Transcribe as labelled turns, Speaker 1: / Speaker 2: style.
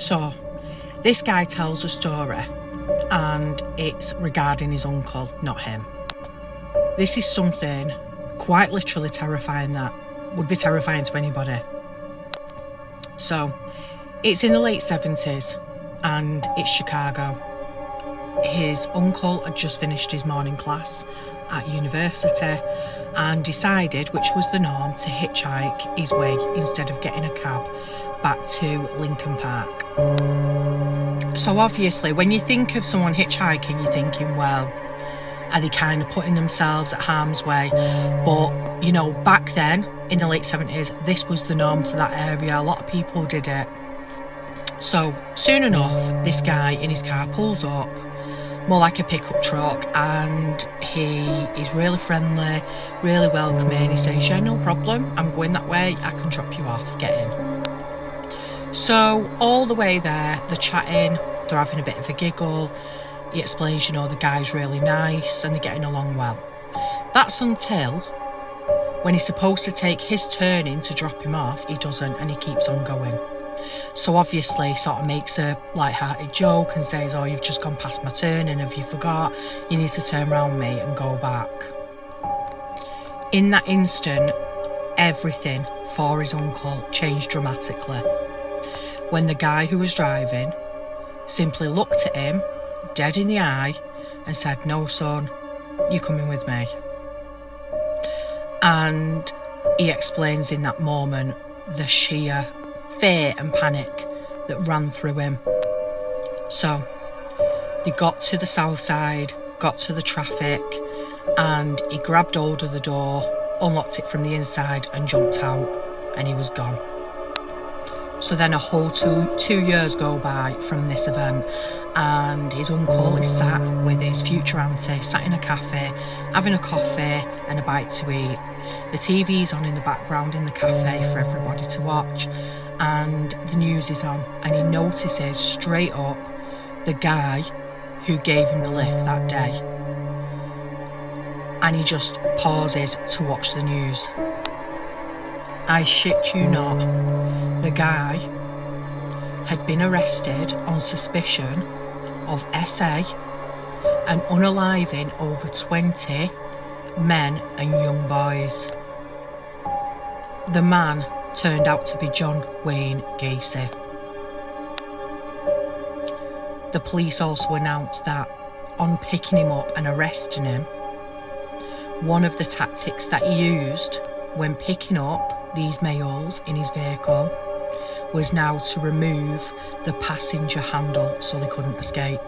Speaker 1: So, this guy tells a story, and it's regarding his uncle, not him. This is something quite literally terrifying that would be terrifying to anybody. So, it's in the late 70s, and it's Chicago. His uncle had just finished his morning class at university and decided, which was the norm, to hitchhike his way instead of getting a cab back to Lincoln Park. So obviously when you think of someone hitchhiking, you're thinking, well, are they kind of putting themselves at harm's way? But, you know, back then in the late 70s, this was the norm for that area. A lot of people did it. So soon enough, this guy in his car pulls up, more like a pickup truck, and he is really friendly, really welcoming. He says, yeah, no problem, I'm going that way, I can drop you off, get in. So all the way there, they're chatting, they're having a bit of a giggle. He explains, you know, the guy's really nice and they're getting along well. That's until when he's supposed to take his turn in to drop him off, he doesn't, and he keeps on going. So obviously sort of makes a light-hearted joke and says, oh, you've just gone past my turn, and if you forgot, you need to turn around, mate, and go back. In that instant, everything for his uncle changed dramatically. When the guy who was driving simply looked at him dead in the eye and said, no, son, you're coming with me. And he explains in that moment the sheer fear and panic that ran through him. So they got to the south side, got to the traffic, and he grabbed hold of the door, unlocked it from the inside and jumped out, and he was gone. So then a whole two years go by from this event, and his uncle is sat with his future auntie, sat in a cafe, having a coffee and a bite to eat. The TV's on in the background in the cafe for everybody to watch, and the news is on, and he notices straight up the guy who gave him the lift that day. And he just pauses to watch the news. I shit you not, the guy had been arrested on suspicion of SA and unaliving over 20 men and young boys. The man turned out to be John Wayne Gacy. The police also announced that on picking him up and arresting him, one of the tactics that he used when picking up these males in his vehicle was now to remove the passenger handle so they couldn't escape.